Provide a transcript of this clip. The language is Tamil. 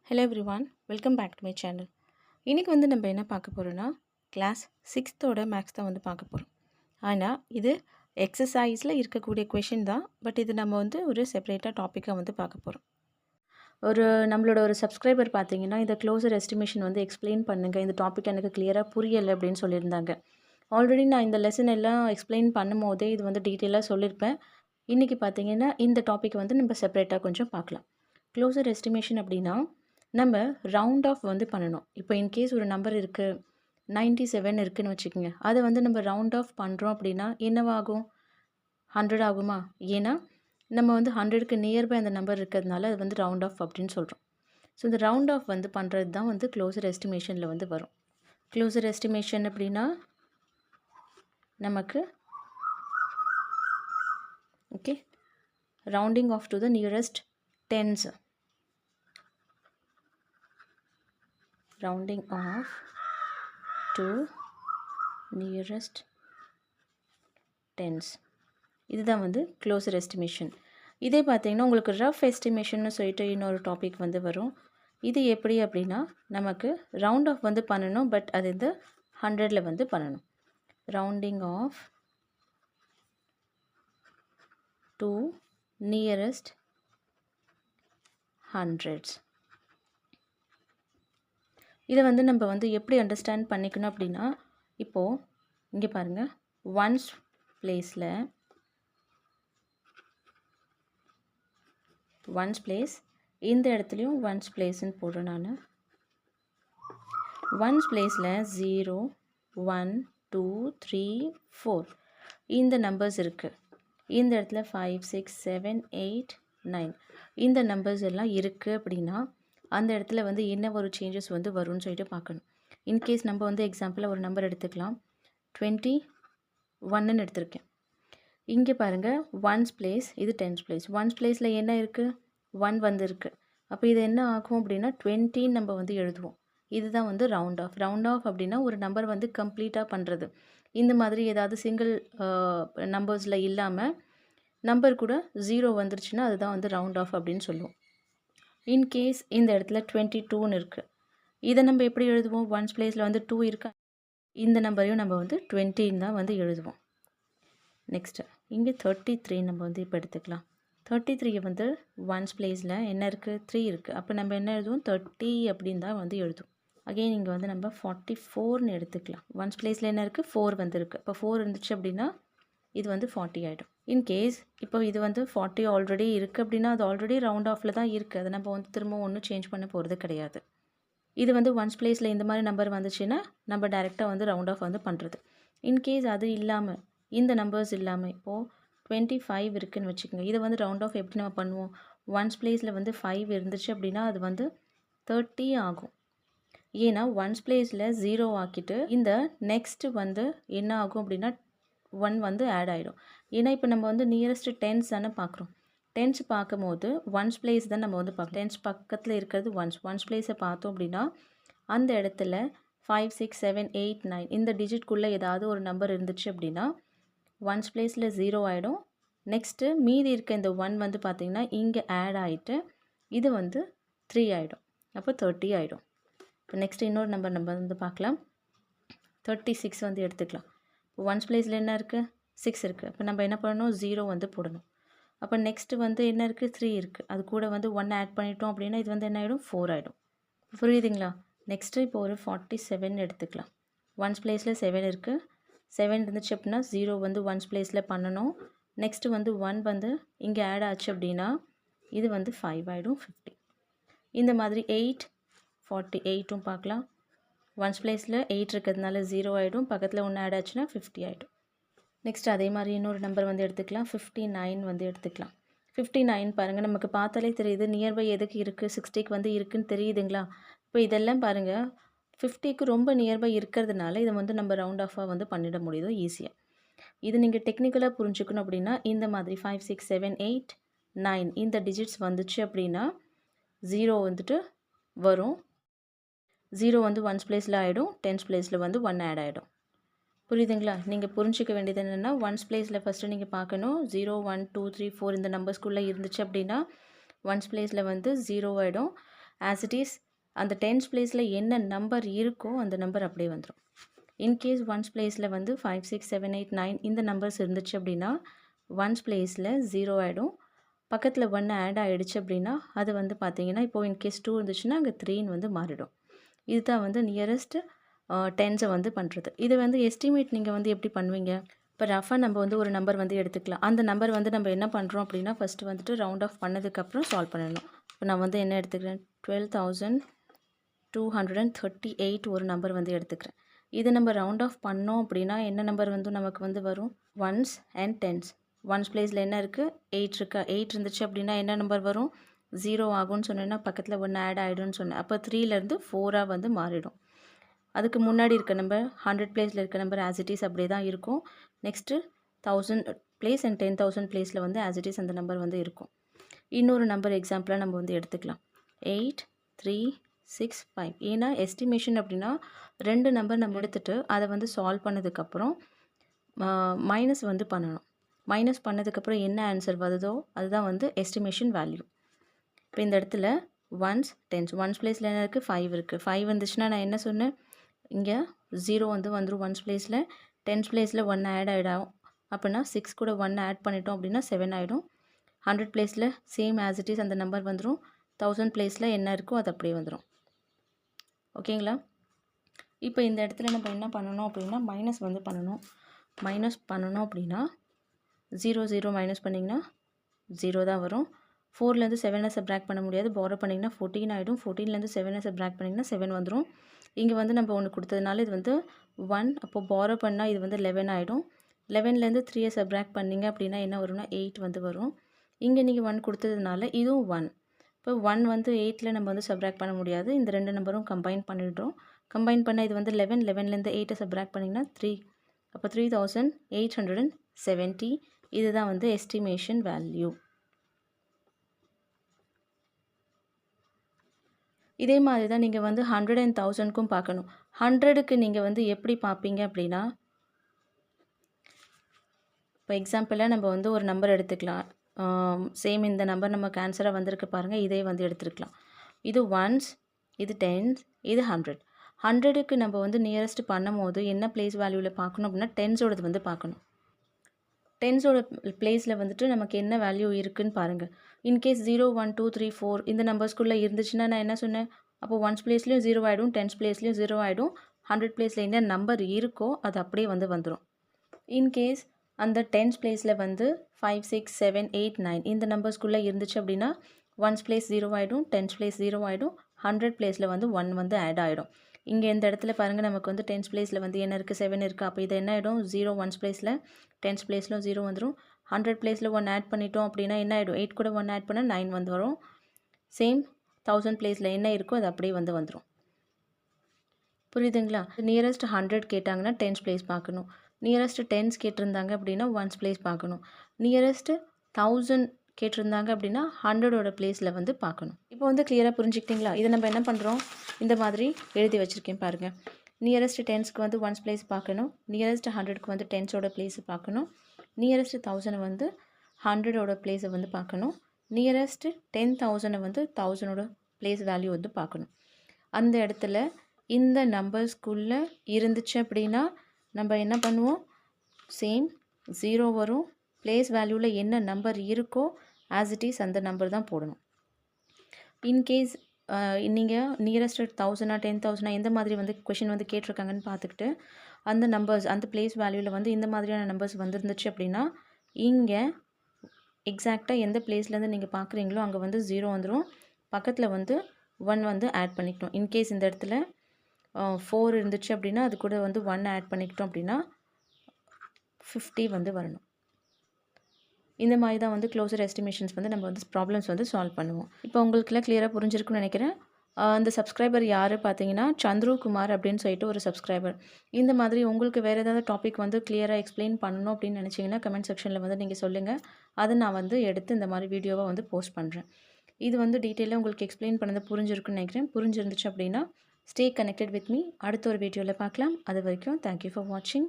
Hello everyone, welcome back to my channel. இன்றைக்கி வந்து நம்ம என்ன பார்க்க போகிறோன்னா, கிளாஸ் 6th மேக்ஸ் தான் வந்து பார்க்க போகிறோம். ஆனால் இது எக்ஸசைஸில் இருக்கக்கூடிய கொஷின் தான். பட் இது நம்ம வந்து ஒரு செப்பரேட்டாக டாப்பிக்காக வந்து பார்க்க போகிறோம். நம்மளோட ஒரு சப்ஸ்கிரைபர் பார்த்தீங்கன்னா, இந்த க்ளோசர் எஸ்டிமேஷன் வந்து எக்ஸ்பிளைன் பண்ணுங்கள், இந்த டாபிக் எனக்கு கிளியராக புரியலை அப்படின்னு சொல்லியிருந்தாங்க. ஆல்ரெடி நான் இந்த லெசன் எல்லாம் எக்ஸ்பிளைன் பண்ணும் போதே இது வந்து டீட்டெயிலாக சொல்லியிருப்பேன். இன்றைக்கி பார்த்தீங்கன்னா இந்த டாபிக் வந்து நம்ம செப்பரேட்டாக கொஞ்சம் பார்க்கலாம். க்ளோசர் எஸ்டிமேஷன் அப்படின்னா நம்ம ரவுண்ட் ஆஃப் வந்து பண்ணணும். இப்போ இன்கேஸ் ஒரு நம்பர் இருக்குது, 97 இருக்குதுன்னு வச்சுக்கோங்க. அதை வந்து நம்ம ரவுண்ட் ஆஃப் பண்ணுறோம் அப்படின்னா என்னவாகும்? 100 ஆகுமா? ஏன்னா நம்ம வந்து 100க்கு நியர்பை அந்த நம்பர் இருக்கிறதுனால அது வந்து ரவுண்ட் ஆஃப் அப்படின்னு சொல்கிறோம். ஸோ இந்த ரவுண்ட் ஆஃப் வந்து பண்ணுறது தான் வந்து க்ளோசர் எஸ்டிமேஷனில் வந்து வரும். க்ளோசர் எஸ்டிமேஷன் அப்படின்னா நமக்கு okay rounding off to the nearest tense, rounding off to nearest tens. இதுதான் வந்து க்ளோசர் எஸ்டிமேஷன். இதே பார்த்தீங்கன்னா உங்களுக்கு ரஃப் எஸ்டிமேஷன்னு சொல்லிட்டு இன்னொரு டாபிக் வந்து வரும். இது எப்படி அப்படின்னா நமக்கு ரவுண்ட் ஆஃப் வந்து பண்ணணும், பட் அது இந்த 100ல் வந்து பண்ணணும். Rounding off to nearest hundreds. இதை வந்து நம்ம வந்து எப்படி அண்டர்ஸ்டாண்ட் பண்ணிக்கணும் அப்படின்னா, இப்போது இங்கே பாருங்கள், ஒன்ஸ் பிளேஸ் இந்த இடத்துலையும் ஒன்ஸ் பிளேஸ்ன்னு போடுறேன் நான். ஒன்ஸ் பிளேஸில் 0, 1, 2, 3, 4 இந்த நம்பர்ஸ் இருக்குது. இந்த இடத்துல 5, 6, 7, 8, 9 இந்த நம்பர்ஸ் எல்லாம் இருக்குது அப்படின்னா அந்த இடத்துல வந்து என்ன ஒரு சேஞ்சஸ் வந்து வரும்னு சொல்லிட்டு பார்க்கணும். இன்கேஸ் நம்ம வந்து எக்ஸாம்பிளாக ஒரு நம்பர் எடுத்துக்கலாம், 21ன்னு எடுத்திருக்கேன். இங்கே பாருங்கள், ஒன்ஸ் பிளேஸ், இது டென்ஸ் பிளேஸ். ஒன்ஸ் பிளேஸில் என்ன இருக்குது? 1 வந்துருக்கு. அப்போ இது என்ன ஆகும் அப்படின்னா 20ன்னு நம்ம வந்து எழுதுவோம். இதுதான் வந்து ரவுண்ட் ஆஃப். ரவுண்ட் ஆஃப் அப்படின்னா ஒரு நம்பர் வந்து கம்ப்ளீட்டாக பண்ணுறது. இந்த மாதிரி ஏதாவது சிங்கிள் நம்பர்ஸில் இல்லாமல் நம்பர் கூட 0 வந்துருச்சுன்னா அதுதான் வந்து ரவுண்ட் ஆஃப் அப்படின்னு சொல்லுவோம். இன்கேஸ் இந்த இடத்துல 22ன்னு இருக்குது. இதை நம்ம எப்படி எழுதுவோம்? ஒன்ஸ் பிளேஸில் வந்து 2 இருக்கா, இந்த நம்பரையும் நம்ம வந்து 20ன்னு தான் வந்து எழுதுவோம். நெக்ஸ்ட்டு இங்கே 33 நம்ம வந்து இப்போ எடுத்துக்கலாம். 33 வந்து ஒன்ஸ் பிளேஸில் என்ன இருக்குது? 3 இருக்குது. அப்போ நம்ம என்ன எழுதுவோம்? 30 அப்படின்னு தான் வந்து எழுதுவோம். அகெயின் இங்கே வந்து நம்ம 44ன்னு எடுத்துக்கலாம். ஒன்ஸ் பிளேஸில் என்ன இருக்குது? 4 வந்து இருக்குது. இப்போ 4 இருந்துச்சு அப்படின்னா இது வந்து 40 ஆகிடும். இன்கேஸ் இப்போ இது வந்து 40 ஆல்ரெடி இருக்குது அப்படின்னா அது ஆல்ரெடி ரவுண்ட் ஆஃபில் தான் இருக்குது. அதை நம்ம வந்து திரும்ப ஒன்றும் சேஞ்ச் பண்ண போகிறது கிடையாது. இது வந்து ஒன்ஸ் பிளேஸில் இந்த மாதிரி நம்பர் வந்துச்சுன்னா நம்ம டைரெக்டாக வந்து ரவுண்ட் ஆஃப் வந்து பண்ணுறது. இன்கேஸ் அது இல்லாமல், இந்த நம்பர்ஸ் இல்லாமல் இப்போது 25 இருக்குதுன்னு வச்சுக்கோங்க. இதை வந்து ரவுண்ட் ஆஃப் எப்படி நம்ம பண்ணுவோம்? ஒன்ஸ் பிளேஸில் வந்து 5 இருந்துச்சு அப்படின்னா அது வந்து 30 ஆகும். ஏன்னா ஒன்ஸ் பிளேஸில் 0 ஆக்கிட்டு இந்த நெக்ஸ்ட்டு வந்து என்ன ஆகும் அப்படின்னா 1 வந்து ஆட் ஆகிடும். ஏன்னா இப்போ நம்ம வந்து நியரஸ்ட் டென்ஸ் தானே பார்க்குறோம். டென்ஸ் பார்க்கும்போது ஒன்ஸ் பிளேஸ் தான் நம்ம வந்து பார்க்கணும். டென்ஸ் பக்கத்தில் இருக்கிறது ஒன்ஸ் பிளேஸை பார்த்தோம் அப்படின்னா அந்த இடத்துல 5, 6, 7, 8, 9 இந்த டிஜிட்குள்ளே ஏதாவது ஒரு நம்பர் இருந்துச்சு அப்படின்னா ஒன்ஸ் பிளேஸில் 0 ஆகிடும். நெக்ஸ்ட்டு மீதி இருக்க இந்த 1 வந்து பார்த்திங்கன்னா இங்கே ஆட் ஆகிட்டு இது வந்து 3 ஆகிடும். அப்போ 30 ஆகிடும். இப்போ நெக்ஸ்ட்டு இன்னொரு நம்பர் நம்ம வந்து பார்க்கலாம். 36 வந்து எடுத்துக்கலாம். ஒன்ஸ் பிளேஸில் என்ன இருக்குது? 6 இருக்குது. அப்போ நம்ம என்ன பண்ணணும்? 0 வந்து போடணும். அப்போ நெக்ஸ்ட்டு வந்து என்ன இருக்குது? 3 இருக்குது. அது கூட வந்து 1 ஆட் பண்ணிட்டோம் அப்படின்னா இது வந்து என்ன ஆகிடும்? 4 ஆகிடும். புரியுதுங்களா? நெக்ஸ்ட்டு இப்போ ஒரு 47 எடுத்துக்கலாம். ஒன்ஸ் பிளேஸில் 7 இருக்குது. 7 இருந்துச்சு அப்படின்னா 0 வந்து ஒன்ஸ் பிளேஸில் பண்ணணும். நெக்ஸ்ட்டு வந்து 1 வந்து இங்கே ஆட் ஆச்சு அப்படின்னா இது வந்து 5 ஆகிடும். 50. இந்த மாதிரி 8, 48ம் பார்க்கலாம். ஒன்ஸ் பிளேஸில் 8 இருக்கிறதுனால 0 ஆகிடும். பக்கத்தில் 1 ஆட் ஆச்சுன்னா 50 ஆகிடும். நெக்ஸ்ட் அதே மாதிரி இன்னொரு நம்பர் வந்து எடுத்துக்கலாம். 59 வந்து எடுத்துக்கலாம். 59 பாருங்கள், நமக்கு பார்த்தாலே தெரியுது நியர்பை எதுக்கு இருக்குது, 60க்கு வந்து இருக்குதுன்னு தெரியுதுங்களா? இப்போ இதெல்லாம் பாருங்கள் 50க்கு ரொம்ப நியர்பை இருக்கிறதுனால இதை வந்து நம்ம ரவுண்ட் ஆஃபாக வந்து பண்ணிட முடியுது ஈஸியாக. இது நீங்கள் டெக்னிக்கலாக புரிஞ்சுக்கணும் அப்படின்னா இந்த மாதிரி 5, 6, 7, 8, 9 இந்த டிஜிட்ஸ் வந்துச்சு அப்படின்னா 0 வந்துட்டு வரும். 0 வந்து ஒன்ஸ் பிளேஸில் ஆகிடும். டென்ஸ் பிளேஸில் வந்து 1 ஆட் ஆகிடும். புரியுதுங்களா? நீங்கள் புரிஞ்சிக்க வேண்டியது என்னென்னா ஒன்ஸ் பிளேஸில் ஃபஸ்ட்டு நீங்கள் பார்க்கணும். 0, 1, 2, 3, 4 இந்த நம்பர்ஸ்குள்ளே இருந்துச்சு அப்படின்னா ஒன்ஸ் பிளேஸில் வந்து 0 ஆகிடும். ஆஸ் இட் இஸ் அந்த டென்ஸ் பிளேஸில் என்ன நம்பர் இருக்கோ அந்த நம்பர் அப்படியே வந்துடும். இன்கேஸ் ஒன்ஸ் பிளேஸில் வந்து 5 6 7 8 9 இந்த நம்பர்ஸ் இருந்துச்சு அப்படின்னா ஒன்ஸ் பிளேஸில் 0 ஆகிடும். பக்கத்தில் 1 ஆட் ஆகிடுச்சு அப்படின்னா அது வந்து பார்த்தீங்கன்னா இப்போது இன்கேஸ் 2 இருந்துச்சுன்னா அங்கே 3ன்னு வந்து மாறிடும். இதுதான் வந்து நியரஸ்ட் டென்ஸை வந்து பண்ணுறது. இது வந்து எஸ்டிமேட் நீங்கள் வந்து எப்படி பண்ணுவீங்க? இப்போ ரஃபாக நம்ம வந்து ஒரு நம்பர் வந்து எடுத்துக்கலாம். அந்த நம்பர் வந்து நம்ம என்ன பண்ணுறோம் அப்படின்னா ஃபஸ்ட்டு வந்துட்டு ரவுண்ட் ஆஃப் பண்ணதுக்கப்புறம் சால்வ் பண்ணணும். இப்போ நான் வந்து என்ன எடுத்துக்கிறேன், 12,238 ஒரு நம்பர் வந்து எடுத்துக்கிறேன். இது நம்ம ரவுண்ட் ஆஃப் பண்ணோம் அப்படின்னா என்ன நம்பர் வந்து நமக்கு வந்து வரும்? Once and tense. ஒன்ஸ் பிளேஸில் என்ன இருக்குது? 8 இருக்கா? 8 இருந்துச்சு அப்படின்னா என்ன நம்பர் வரும்? 0 ஆகும்னு சொன்னேன்னா பக்கத்தில் 1 ஆட் ஆகிடும்னு சொன்னேன். அப்போ 3லேருந்து 4ஆக வந்து மாறிடும். அதுக்கு முன்னாடி இருக்க நம்பர் 100 பிளேஸில் இருக்க நம்பர் ஆஸ் இட் இஸ் அப்படியே தான் இருக்கும். நெக்ஸ்ட்டு 1000 பிளேஸ் அண்ட் 10,000 பிளேஸில் வந்து ஆஸ் இட் இஸ் அந்த நம்பர் வந்து இருக்கும். இன்னொரு நம்பர் எக்ஸாம்பிளாக நம்ம வந்து எடுத்துக்கலாம். 8 3 6 5. ஏன்னா எஸ்டிமேஷன் அப்படின்னா 2 நம்பர் நம்ம எடுத்துகிட்டு அதை வந்து சால்வ் பண்ணதுக்கப்புறம் மைனஸ் வந்து பண்ணணும். மைனஸ் பண்ணதுக்கப்புறம் என்ன ஆன்சர் வருதோ அதுதான் வந்து எஸ்டிமேஷன் வேல்யூ. இப்போ இந்த இடத்துல ஒன்ஸ் டென்ஸ். ஒன்ஸ் பிளேஸில் என்ன இருக்குது? 5 இருக்குது. 5 வந்துச்சுன்னா நான் என்ன சொன்னேன்? இங்கே 0 வந்து வந்துடும் ஒன்ஸ் பிளேஸில். டென்ஸ் பிளேஸில் 1 ஆட் ஆகிடும். அப்படின்னா 6 கூட 1 ஆட் பண்ணிட்டோம் அப்படின்னா 7 ஆகிடும். 100 பிளேஸில் சேம் ஆஸ் இட் இஸ் அந்த நம்பர் வந்துடும். 1000 பிளேஸில் என்ன இருக்கோ அது அப்படியே வந்துடும். ஓகேங்களா? இப்போ இந்த இடத்துல நம்ம என்ன பண்ணணும் அப்படின்னா மைனஸ் வந்து பண்ணணும். மைனஸ் பண்ணணும் அப்படின்னா 0 0 மைனஸ் பண்ணிங்கன்னா 0 தான் வரும். 4லேருந்து 7 சப்ராக்ட் பண்ண முடியாது. பாரோ பண்ணிங்கன்னா 14 ஆகிடும். 14லேருந்து 7 சப்ராக்ட் பண்ணிங்கன்னா 7 வந்துடும். இங்கே வந்து நம்ம ஒன்று கொடுத்ததுனால இது வந்து 1. அப்போது பாரோ பண்ணால் இது வந்து 11 ஆகிடும். 11லேருந்து 3 சப்ராக்ட் பண்ணிங்க அப்படின்னா என்ன வரும்னா 8 வந்து வரும். இங்கே நீங்கள் 1 கொடுத்ததுனால இதுவும் 1. இப்போ 1 வந்து 8ல் நம்ம வந்து சப்ராக்ட் பண்ண முடியாது. இந்த 2 நம்பரும் கம்பைன் பண்ணிடுறோம். கம்பைன் பண்ணால் இது வந்து 11. 11லேருந்து 8 சப்ராக்ட் பண்ணிங்கன்னா 3. அப்போ 3870. இதுதான் வந்து எஸ்டிமேஷன் வேல்யூ. இதே மாதிரி தான் நீங்கள் வந்து 100 and 1000க்கும் பார்க்கணும். 100க்கு நீங்கள் வந்து எப்படி பார்ப்பீங்க அப்படின்னா இப்போ எக்ஸாம்பிளாக நம்ம வந்து ஒரு நம்பர் எடுத்துக்கலாம். சேம் இந்த நம்பர் நமக்கு ஆன்சராக வந்திருக்கு பாருங்கள். இதே வந்து எடுத்துருக்கலாம். இது ஒன்ஸ், இது டென்ஸ், இது 100. 100க்கு நம்ம வந்து நியரஸ்ட் பண்ணும் போது என்ன பிளேஸ் வேல்யூவில் பார்க்கணும் அப்படின்னா டென்ஸோடது வந்து பார்க்கணும். டென்ஸோட பிளேஸில் வந்துட்டு நமக்கு என்ன வேல்யூ இருக்குதுன்னு பாருங்கள். இன்கேஸ் 0 1 2 3 4 இந்த நம்பர்ஸ்குள்ளே இருந்துச்சுன்னா நான் என்ன சொன்னேன்? அப்போ ஒன்ஸ் பிளேஸ்லேயும் 0 ஆகிடும். டென்ஸ் பிளேஸ்லேயும் 0 ஆகிடும். 100 பிளேஸில் என்ன நம்பர் இருக்கோ அது அப்படியே வந்து வந்துடும். இன்கேஸ் அந்த டென்ஸ் பிளேஸில் வந்து 5 6 7 8 9 இந்த நம்பர்ஸ்குள்ளே இருந்துச்சு அப்படின்னா ஒன்ஸ் பிளேஸ் 0 ஆகிடும். டென்ஸ் பிளேஸ் 0 ஆகிடும். 100 பிளேஸில் வந்து 1 வந்து ஆட் ஆகிடும். இங்கே இந்த இடத்துல பாருங்கள் நமக்கு வந்து டென்ஸ் பிளேஸில் வந்து என்ன இருக்குது? 7 இருக்குது. அப்போ இது என்ன ஆகிடும்? 0 ஒன்ஸ் பிளேஸில், டென்ஸ் பிளேஸில் 0 வந்துடும். 100 பிளேஸில் 1 ஆட் பண்ணிட்டோம் அப்படின்னா என்ன ஆகிடும்? 8 கூட 1 ஆட் பண்ணால் 9 வந்து வரும். சேம் 1000 பிளேஸில் என்ன இருக்கோ அது அப்படியே வந்து வந்துடும். புரியுதுங்களா? நியரஸ்ட் 100 கேட்டாங்கன்னா டென்ஸ் பிளேஸ் பார்க்கணும். நியரஸ்ட் டென்ஸ் கேட்டிருந்தாங்க அப்படின்னா ஒன்ஸ் பிளேஸ் பார்க்கணும். நியரஸ்ட் 1000 கேட்டிருந்தாங்க அப்படின்னா 100ஓட பிளேஸில் வந்து பார்க்கணும். இப்போ வந்து கிளியராக புரிஞ்சுக்கிட்டிங்களா? இதை நம்ம என்ன பண்ணுறோம்? இந்த மாதிரி எழுதி வச்சுருக்கேன் பாருங்கள். நியரஸ்ட் டென்ஸ்க்கு வந்து ஒன்ஸ் பிளேஸ் பார்க்கணும். நியரஸ்ட் 100க்கு வந்து டென்ஸோட பிளேஸ் பார்க்கணும். நியரஸ்ட் 1000 வந்து 100ஓட பிளேஸை வந்து பார்க்கணும். நியரஸ்ட் 10,000 வந்து 1000ஓட பிளேஸ் வேல்யூ வந்து பார்க்கணும். அந்த இடத்துல இந்த நம்பர்ஸ்குள்ளே இருந்துச்சு அப்படின்னா நம்ம என்ன பண்ணுவோம்? சேம் 0 வரும். பிளேஸ் வேல்யூவில் என்ன நம்பர் இருக்கோ ஆஸ் இட் இஸ் அந்த நம்பர் தான் போடணும். இன்கேஸ் நீங்கள் நியரஸ்ட் 1000 10,000 எந்த மாதிரி வந்து கொஷின் வந்து கேட்டிருக்காங்கன்னு பார்த்துக்கிட்டு அந்த நம்பர்ஸ் அந்த பிளேஸ் வேல்யூவில் வந்து இந்த மாதிரியான நம்பர்ஸ் வந்துருந்துச்சு அப்படின்னா இங்கே எக்ஸாக்டாக எந்த பிளேஸ்லேருந்து நீங்கள் பார்க்குறீங்களோ அங்கே வந்து 0 வந்துடும். பக்கத்தில் வந்து 1 வந்து ஆட் பண்ணிக்கணும். இன்கேஸ் இந்த இடத்துல 4 இருந்துச்சு அப்படின்னா அது கூட வந்து 1 ஆட் பண்ணிக்கிட்டோம் அப்படின்னா 50 வந்து வரணும். இந்த மாதிரி தான் வந்து க்ளோசர் எஸ்டிமேஷன்ஸ் வந்து நம்ம வந்து ப்ராப்ளம்ஸ் வந்து சால்வ் பண்ணுவோம். இப்போ உங்களுக்குலாம் கிளியராக புரிஞ்சிருக்குன்னு நினைக்கிறேன். அந்த சப்ஸ்கிரைபர் யார் பார்த்தீங்கன்னா சந்துரு குமார் அப்படின்னு சொல்லிட்டு ஒரு சப்ஸ்கிரைபர். இந்த மாதிரி உங்களுக்கு வேறு ஏதாவது டாபிக் வந்து கிளியராக எக்ஸ்பிளைன் பண்ணணும் அப்படின்னு நினச்சிங்கன்னா கமெண்ட் செக்ஷனில் வந்து நீங்கள் சொல்லுங்கள். அதை நான் வந்து எடுத்து இந்த மாதிரி வீடியோவாக வந்து போஸ்ட் பண்ணுறேன். இது வந்து டீட்டெயிலாக உங்களுக்கு எக்ஸ்பிளைன் பண்ணது புரிஞ்சிருக்குன்னு நினைக்கிறேன். புரிஞ்சிருந்துச்சு அப்படின்னா ஸ்டே கனெக்டட் வித் மீ. அடுத்த ஒரு வீடியோவில் பார்க்கலாம். அது வரைக்கும் தேங்க்யூ ஃபார் வாட்சிங்.